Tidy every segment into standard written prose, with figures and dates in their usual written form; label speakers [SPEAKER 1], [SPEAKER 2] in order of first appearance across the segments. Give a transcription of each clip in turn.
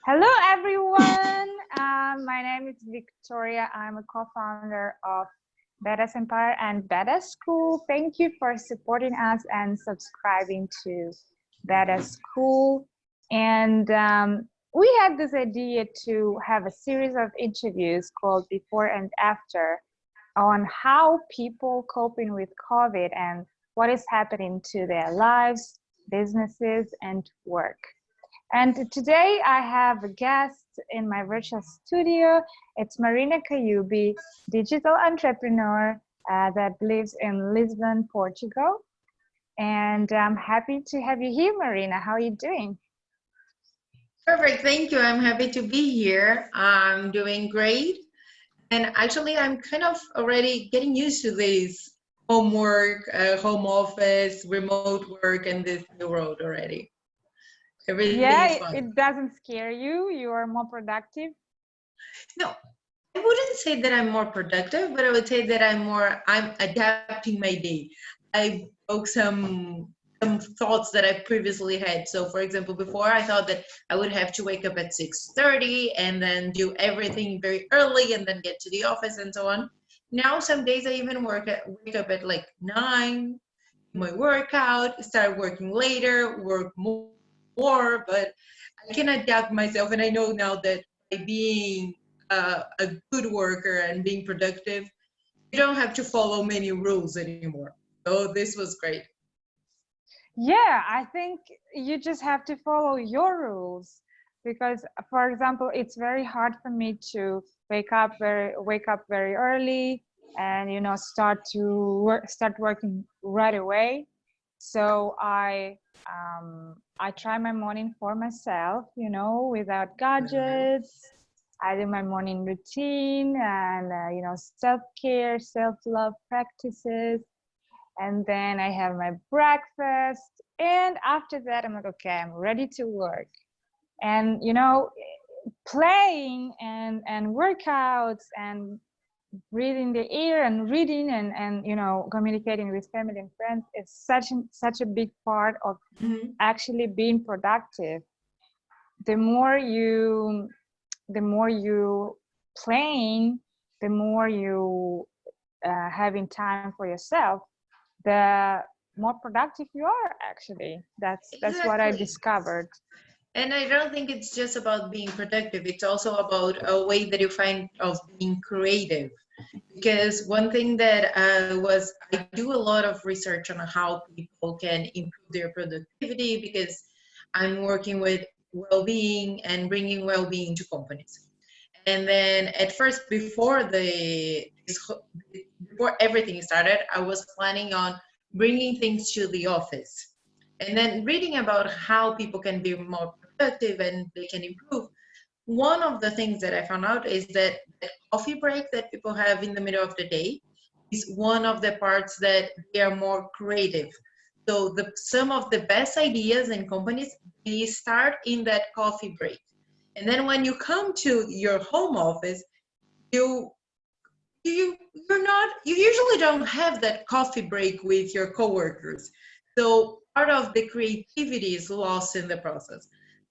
[SPEAKER 1] Hello, everyone. My name is Victoria. I'm a co-founder of Badass Empire and Badass School. Thank you for supporting us and subscribing to Badass School. And we had this idea to have a series of interviews called Before and After on how people coping with COVID and what is happening to their lives, businesses, and work. And today I have a guest in my virtual studio. It's Marina Caiuby, digital entrepreneur that lives in Lisbon, Portugal. And I'm happy to have you here, Marina. How are you doing?
[SPEAKER 2] Perfect, thank you. I'm happy to be here. I'm doing great. And actually, I'm kind of already getting used to this homework, home office, remote work, and this new world already. Everything is fun.
[SPEAKER 1] It doesn't scare you. You are more productive.
[SPEAKER 2] No, I wouldn't say that I'm more productive, but I would say that I'm adapting my day. I broke some thoughts that I previously had. So for example, before I thought that I would have to wake up at 6:30 and then do everything very early and then get to the office and so on. Now some days I even wake up at like 9, do my workout, start working later, work more, but I can adapt myself. And I know now that by being a good worker and being productive, you don't have to follow many rules anymore. So this was great.
[SPEAKER 1] Yeah, I think you just have to follow your rules because, for example, it's very hard for me to wake up very early and start working right away. So I try my morning for myself, without gadgets. I do my morning routine and self-care, self-love practices. And then I have my breakfast. And after that, I'm like, okay, I'm ready to work. And, playing and workouts and breathing the air and reading and communicating with family and friends is such a big part of actually being productive. The more you playing, the more you having time for yourself, the more productive you are. Actually, that's what I discovered.
[SPEAKER 2] And I don't think it's just about being productive. It's also about a way that you find of being creative. Because one thing that I do a lot of research on how people can improve their productivity because I'm working with well-being and bringing well-being to companies. And then at first, before everything started, I was planning on bringing things to the office. And then reading about how people can be more productive and they can improve. One of the things that I found out is that the coffee break that people have in the middle of the day is one of the parts that they are more creative. So some of the best ideas in companies, they start in that coffee break. And then when you come to your home office, you usually don't have that coffee break with your coworkers. So part of the creativity is lost in the process.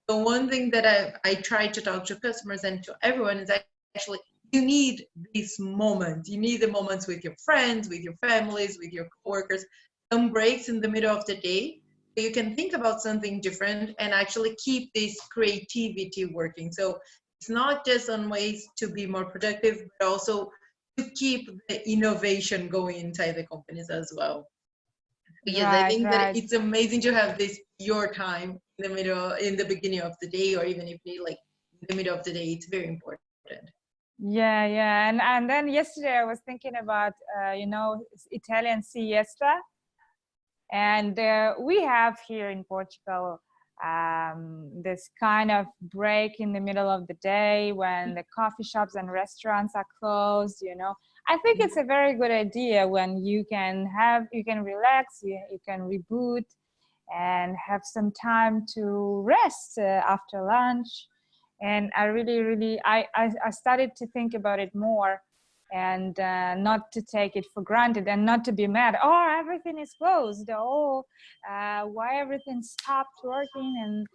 [SPEAKER 2] So one thing that I try to talk to customers and to everyone is actually you need these moments. You need the moments with your friends, with your families, with your coworkers, some breaks in the middle of the day. So you can think about something different and actually keep this creativity working. So it's not just on ways to be more productive, but also to keep the innovation going inside the companies as well. Yes, I think that it's amazing to have this your time in the beginning of the day, or even if you like in the middle of the day. It's very important.
[SPEAKER 1] Yeah, and then yesterday I was thinking about Italian siesta, and we have here in Portugal this kind of break in the middle of the day when the coffee shops and restaurants are closed. I think it's a very good idea when you can relax, you can reboot and have some time to rest after lunch. And I really I started to think about it more and not to take it for granted and not to be mad. Oh, everything is closed. Oh, why everything stopped working? And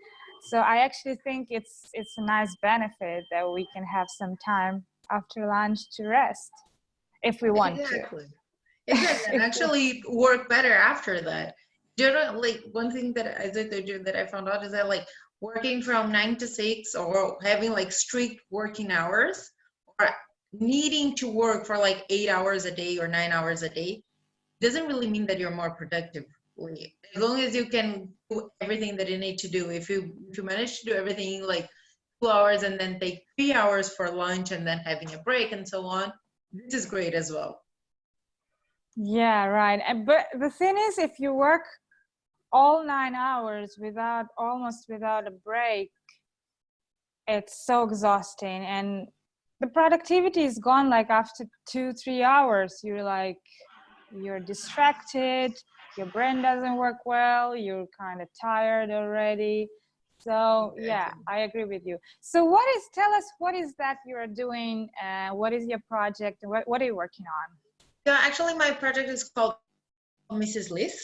[SPEAKER 1] So I actually think it's a nice benefit that we can have some time after lunch to rest if we want to.
[SPEAKER 2] Exactly. Exactly. And actually work better after that. Generally, one thing that as I told you that I found out is that like working from 9 to 6 or having like strict working hours or needing to work for like 8 hours a day or 9 hours a day doesn't really mean that you're more productive. As long as you can do everything that you need to do, if you manage to do everything in like 2 hours and then take 3 hours for lunch and then having a break and so on, this is great as well.
[SPEAKER 1] Yeah, right. But the thing is, if you work all 9 hours almost without a break, it's so exhausting, and the productivity is gone like after 2-3 hours. You're distracted, your brain doesn't work well, you're kind of tired already. So yeah,
[SPEAKER 2] Exactly.
[SPEAKER 1] I agree with you. So tell us what is that you're doing, what is your project, what are you working on?
[SPEAKER 2] So actually my project is called Mrs. Liz.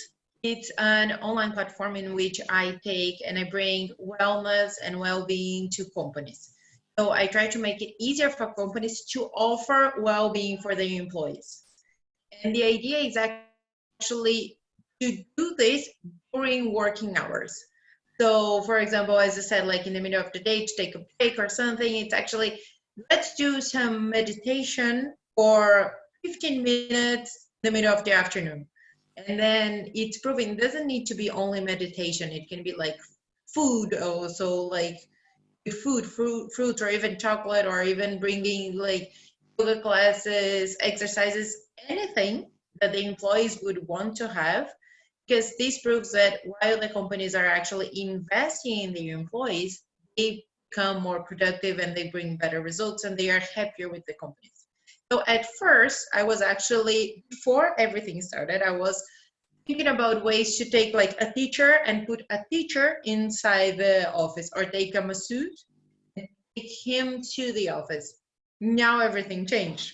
[SPEAKER 2] It's an online platform in which I take and I bring wellness and well-being to companies. So I try to make it easier for companies to offer well-being for their employees. And the idea is actually to do this during working hours. So for example, as I said, like in the middle of the day to take a break or something, it's actually, let's do some meditation for 15 minutes in the middle of the afternoon. And then it's proven it doesn't need to be only meditation. It can be like food also, like fruits, or even chocolate, or even bringing like yoga classes, exercises, anything that the employees would want to have. Because this proves that while the companies are actually investing in their employees, they become more productive and they bring better results and they are happier with the companies. So at first, I was actually, before everything started, I was thinking about ways to take like a teacher and put a teacher inside the office, or take a masseuse and take him to the office. Now everything changed.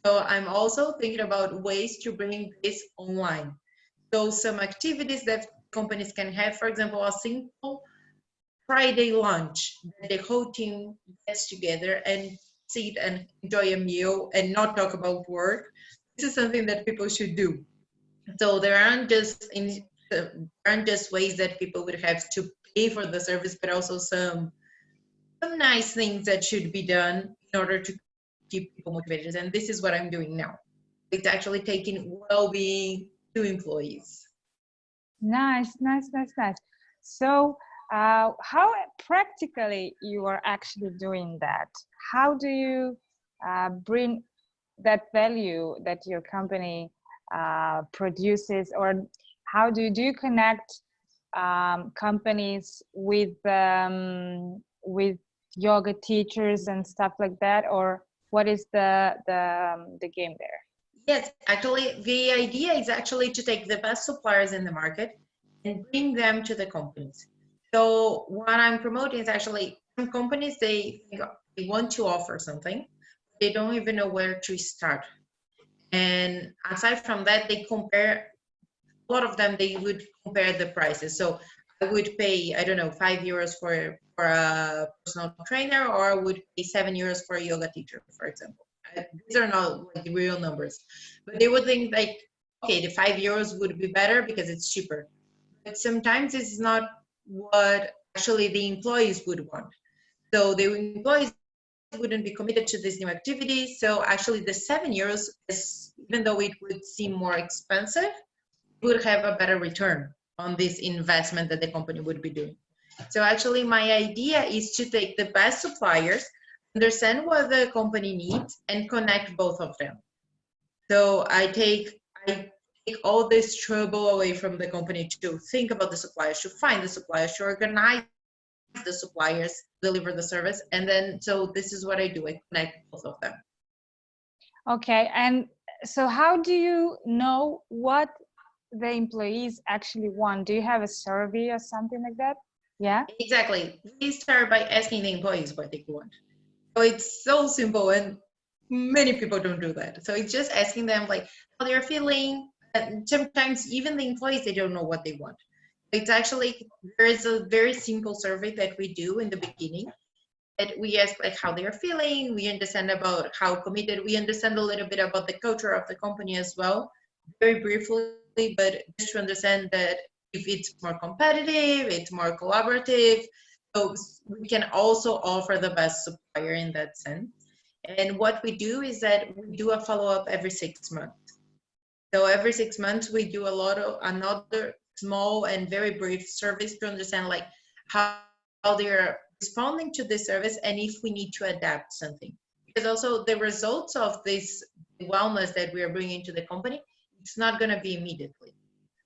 [SPEAKER 2] So I'm also thinking about ways to bring this online. So some activities that companies can have, for example, a simple Friday lunch that the whole team gets together and sit and enjoy a meal and not talk about work. This is something that people should do. So there aren't just ways that people would have to pay for the service, but also some nice things that should be done in order to keep people motivated. And this is what I'm doing now. It's actually taking well-being to employees.
[SPEAKER 1] Nice, nice, nice, nice. So how practically you are actually doing that? How do you bring that value that your company produces, or how do you connect companies with yoga teachers and stuff like that, or what is the game there?
[SPEAKER 2] Yes, actually, the idea is actually to take the best suppliers in the market and bring them to the companies. So what I'm promoting is actually some companies, they think they want to offer something, they don't even know where to start. And aside from that, they compare, a lot of them, they would compare the prices. So I would pay, I don't know, €5 for a personal trainer, or I would pay €7 for a yoga teacher, for example. These are not like real numbers, but they would think like, okay, the €5 would be better because it's cheaper. But sometimes it's not what actually the employees would want. So the employees wouldn't be committed to this new activity. So actually the €7 is, even though it would seem more expensive, would have a better return on this investment that the company would be doing. So actually my idea is to take the best suppliers, understand what the company needs, and connect both of them. So I take all this trouble away from the company to think about the suppliers, to find the suppliers, to organize the suppliers, deliver the service, and then so this is what I do. I connect both of them.
[SPEAKER 1] Okay, and so how do you know what the employees actually want? Do you have a survey or something like that? Yeah.
[SPEAKER 2] Exactly. We start by asking the employees what they want. So it's so simple, and many people don't do that. So it's just asking them like how they're feeling. And sometimes even the employees, they don't know what they want. It's actually, there is a very simple survey that we do in the beginning, that we ask like how they are feeling, we understand about how committed, we understand a little bit about the culture of the company as well, very briefly, but just to understand that if it's more competitive, it's more collaborative, so we can also offer the best supplier in that sense. And what we do is that we do a follow-up every 6 months. So every 6 months we do a lot of another small and very brief surveys to understand like how they're responding to this service and if we need to adapt something. Because also the results of this wellness that we are bringing to the company, it's not going to be immediately.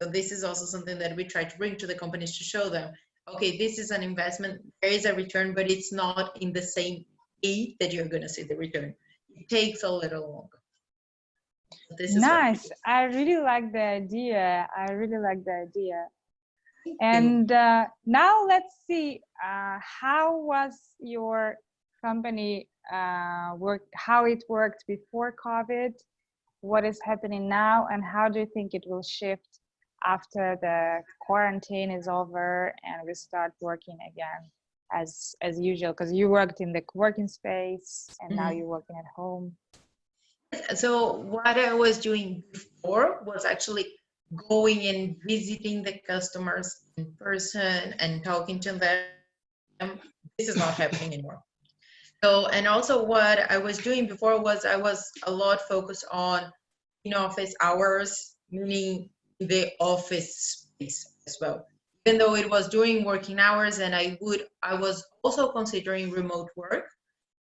[SPEAKER 2] So this is also something that we try to bring to the companies to show them, okay, this is an investment, there is a return, but it's not in the same day that you're going to see the return. It takes a little longer. This is what we
[SPEAKER 1] Nice.
[SPEAKER 2] do.
[SPEAKER 1] I really like the idea. I really like the idea.
[SPEAKER 2] Thank you.
[SPEAKER 1] And now let's see, how was your company how it worked before COVID, what is happening now, and how do you think it will shift after the quarantine is over and we start working again as usual? Because you worked in the working space and now you're working at home.
[SPEAKER 2] So what I was doing before was actually going and visiting the customers in person and talking to them. This is not happening anymore. So, and also what I was doing before was I was a lot focused on in-office hours, meaning the office space as well. Even though it was during working hours and I was also considering remote work,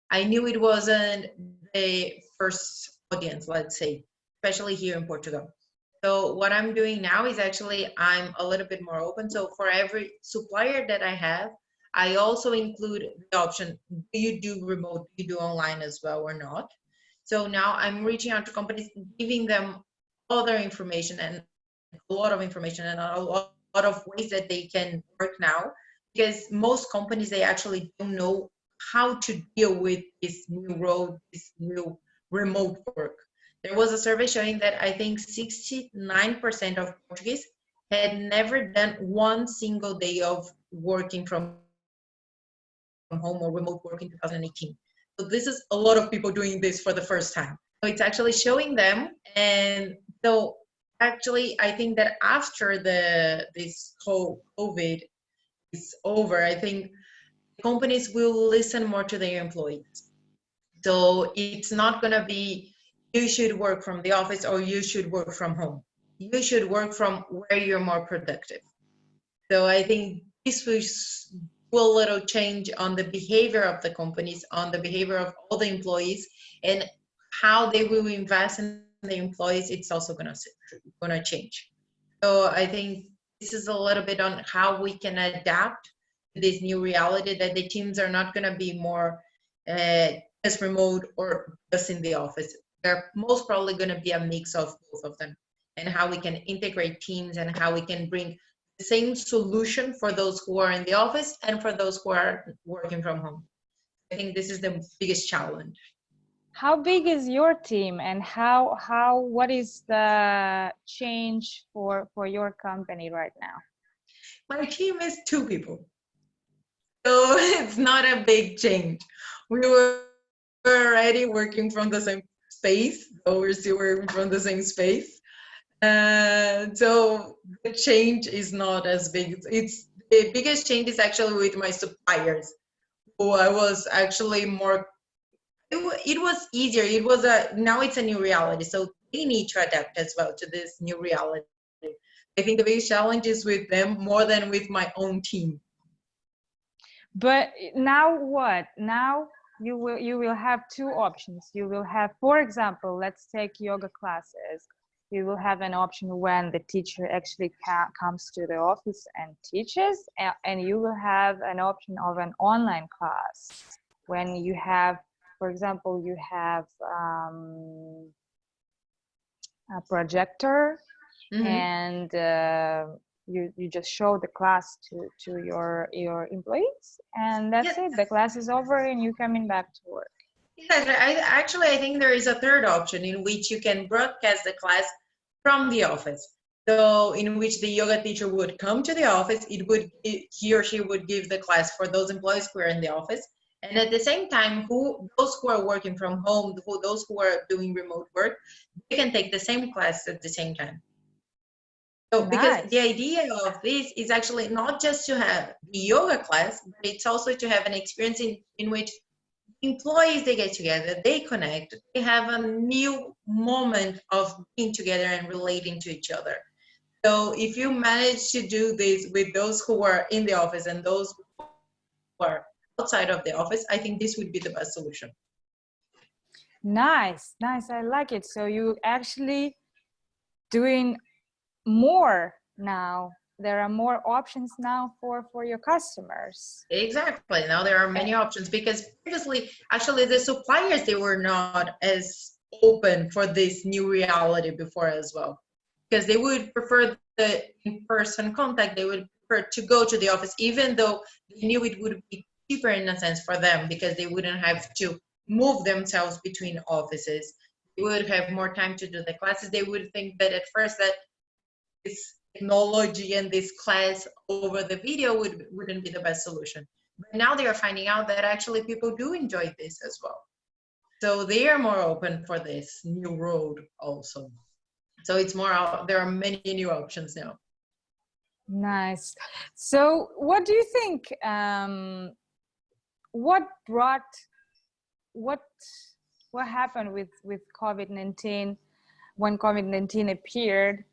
[SPEAKER 2] I knew it wasn't the first audience, let's say, especially here in Portugal. So what I'm doing now is actually I'm a little bit more open. So for every supplier that I have, I also include the option, do you do remote, do you do online as well or not? So now I'm reaching out to companies, giving them all their information and a lot of information and a lot of ways that they can work now, because most companies, they actually don't know how to deal with this new role, this new remote work. There was a survey showing that I think 69% of Portuguese had never done one single day of working from home or remote work in 2018. So this is a lot of people doing this for the first time. So it's actually showing them. And so actually, I think that after this whole COVID is over, I think companies will listen more to their employees. So it's not going to be, you should work from the office or you should work from home. You should work from where you're more productive. So I think this will little change on the behavior of the companies, on the behavior of all the employees, and how they will invest in the employees. It's also going to change. So I think this is a little bit on how we can adapt to this new reality, that the teams are not going to be more just remote or just in the office. They're most probably going to be a mix of both of them, and how we can integrate teams and how we can bring the same solution for those who are in the office and for those who are working from home. I think this is the biggest challenge.
[SPEAKER 1] How big is your team, and what is the change for your company right now?
[SPEAKER 2] My team is 2 people, so it's not a big change. We were already working from the same space, so we're still working from the same space. So the change is not as big. It's the biggest change is actually with my suppliers, who I was actually more. It was easier. It was now it's a new reality, so they need to adapt as well to this new reality. I think the biggest challenge is with them more than with my own team.
[SPEAKER 1] But now what? Now you will have 2 options. You will have, for example, let's take yoga classes. You will have an option when the teacher actually comes to the office and teaches, and you will have an option of an online class when you have, for example, you have a projector, and you just show the class to your employees, and that's it. The class is over and you're coming back to work.
[SPEAKER 2] Exactly. I think there is a third option in which you can broadcast the class from the office. So in which the yoga teacher would come to the office, he or she would give the class for those employees who are in the office. And at the same time, those who are working from home, those who are doing remote work, they can take the same class at the same time. So because the
[SPEAKER 1] Nice.
[SPEAKER 2] idea of this is actually not just to have the yoga class, but it's also to have an experience in which employees, they get together, they connect, they have a new moment of being together and relating to each other. So if you manage to do this with those who are in the office and those who are outside of the office, I think this would be the best solution.
[SPEAKER 1] Nice, nice. I like it. So you actually doing more now. There are more options now for your customers.
[SPEAKER 2] Exactly. Now there are many options because previously, actually, the suppliers, they were not as open for this new reality before as well, because they would prefer the in-person contact. They would prefer to go to the office, even though they knew it would be cheaper in a sense for them because they wouldn't have to move themselves between offices. They would have more time to do the classes. They would think that at first that this technology and this class over the video wouldn't be the best solution. But now they are finding out that actually people do enjoy this as well. So they are more open for this new road also. So it's more out, there are many new options now.
[SPEAKER 1] Nice. So what do you think, what happened with COVID-19 when COVID-19 appeared?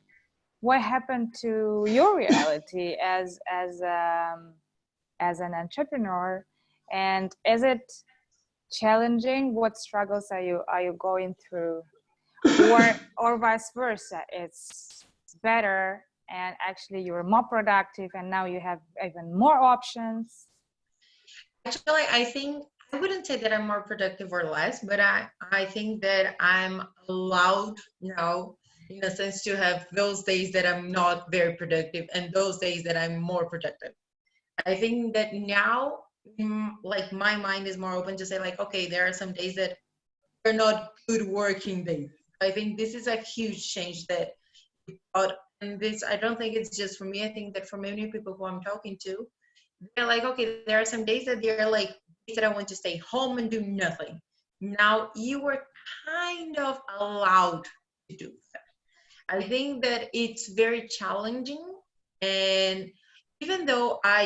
[SPEAKER 1] What happened to your reality as an entrepreneur, and is it challenging? What struggles are you going through, or vice versa? It's better and actually you're more productive and now you have even more options.
[SPEAKER 2] Actually, I think I wouldn't say that I'm more productive or less, but I think that I'm allowed now, in a sense, to have those days that I'm not very productive and those days that I'm more productive. I think that now, like my mind is more open to say like, okay, there are some days that are not good working days. I think this is a huge change that, and this, I don't think it's just for me. I think that for many people who I'm talking to, they're like, okay, there are some days that they're like, days that I want to stay home and do nothing. Now you were kind of allowed to do that. I think that it's very challenging. And even though I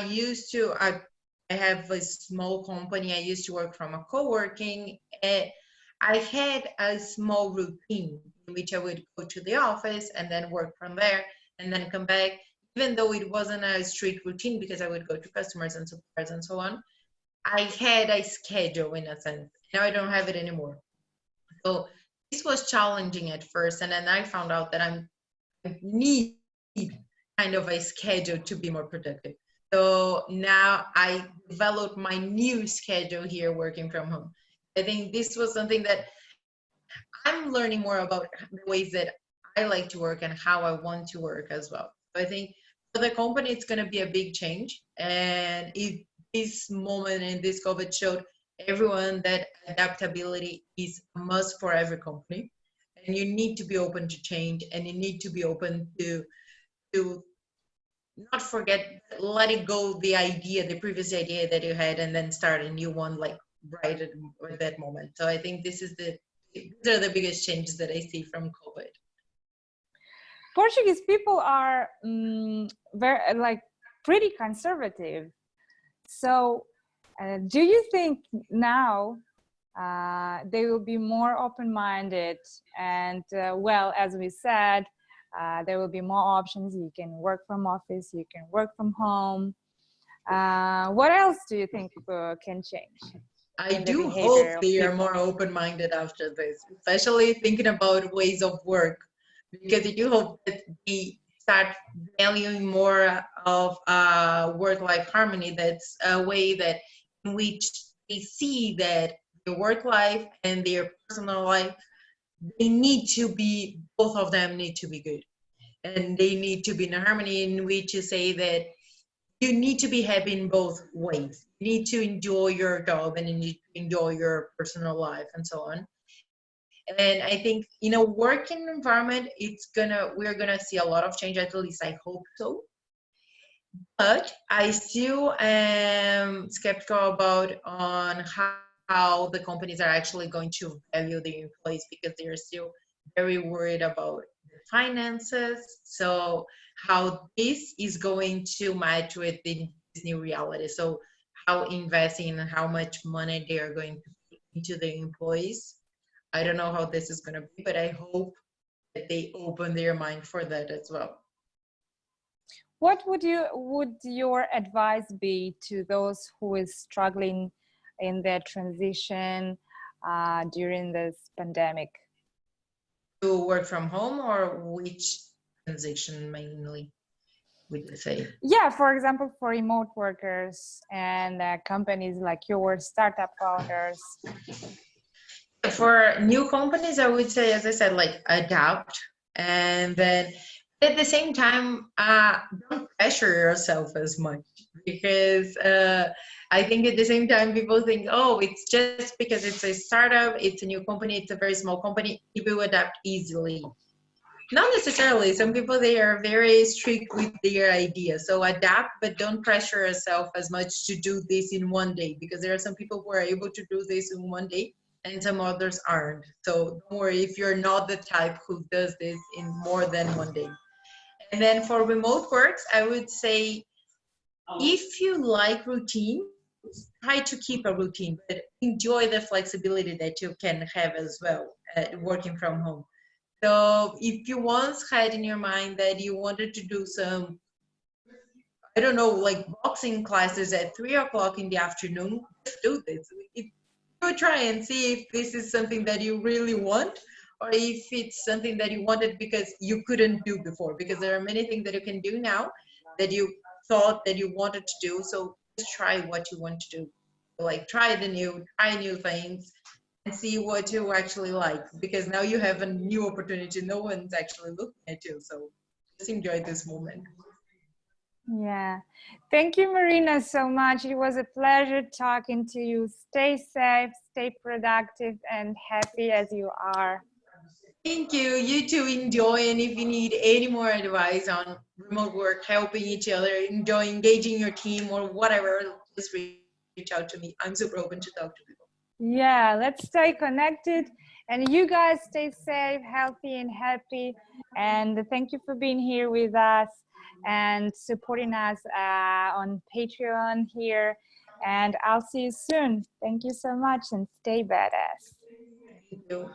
[SPEAKER 2] have a small company, I used to work from a co-working, I had a small routine in which I would go to the office and then work from there and then come back, even though it wasn't a strict routine because I would go to customers and suppliers and so on. I had a schedule in a sense. Now I don't have it anymore. So this was challenging at first. And then I found out that I need kind of a schedule to be more productive. So now I developed my new schedule here working from home. I think this was something that I'm learning more about the ways that I like to work and how I want to work as well. So I think for the company, it's going to be a big change. And this moment in this COVID showed everyone that adaptability is a must for every company. And you need to be open to change, and you need to be open to not forget, let it go, the previous idea that you had, and then start a new one like right at that moment. So I think these are the biggest changes that I see from COVID.
[SPEAKER 1] Portuguese people are very like pretty conservative. So do you think now they will be more open-minded and well, as we said, there will be more options. You can work from office, you can work from home. What else do you think can change
[SPEAKER 2] I
[SPEAKER 1] in the
[SPEAKER 2] do
[SPEAKER 1] behavior
[SPEAKER 2] hope
[SPEAKER 1] of
[SPEAKER 2] they are
[SPEAKER 1] people?
[SPEAKER 2] more open-minded after this, especially thinking about ways of work, because I do hope that they start valuing more of work-life harmony. That's a way that in which they see that their work life and their personal life, they need to be, both of them need to be good, and they need to be in harmony, in which you say that you need to be happy in both ways. You need to enjoy your job and you need to enjoy your personal life and so on. And I think in a working environment, we're gonna see a lot of change. At least I hope so. But I still am skeptical about on how the companies are actually going to value their employees, because they are still very worried about the finances. So how this is going to match with this new reality. So how investing and how much money they are going to put into the employees. I don't know how this is going to be, but I hope that they open their mind for that as well.
[SPEAKER 1] What would your advice be to those who is struggling in their transition during this pandemic?
[SPEAKER 2] To work from home, or which transition mainly would you say?
[SPEAKER 1] Yeah, for example, for remote workers and companies like your startup founders.
[SPEAKER 2] For new companies, I would say, as I said, like adapt, and then at the same time, don't pressure yourself as much, because I think at the same time people think, oh, it's just because it's a startup, it's a new company, it's a very small company, it will adapt easily. Not necessarily. Some people, they are very strict with their ideas. So adapt, but don't pressure yourself as much to do this in one day, because there are some people who are able to do this in one day and some others aren't. So don't worry if you're not the type who does this in more than one day. And then for remote works, I would say, if you like routines, try to keep a routine, but enjoy the flexibility that you can have as well working from home. So if you once had in your mind that you wanted to do some, I don't know, like boxing classes at 3 o'clock in the afternoon, just do this. You try and see if this is something that you really want, or if it's something that you wanted because you couldn't do before. Because there are many things that you can do now that you thought that you wanted to do. So just try what you want to do. Like try new things, and see what you actually like, because now you have a new opportunity. No one's actually looking at you, so just enjoy this moment.
[SPEAKER 1] Yeah. Thank you, Marina, so much. It was a pleasure talking to you. Stay safe, stay productive, and happy as you are.
[SPEAKER 2] Thank you. You too, enjoy. And if you need any more advice on remote work, helping each other, enjoy engaging your team or whatever, just reach out to me. I'm super open to talk to people.
[SPEAKER 1] Yeah, let's stay connected. And you guys stay safe, healthy, and happy. And thank you for being here with us and supporting us on Patreon here. And I'll see you soon. Thank you so much, and stay badass.
[SPEAKER 2] Thank you.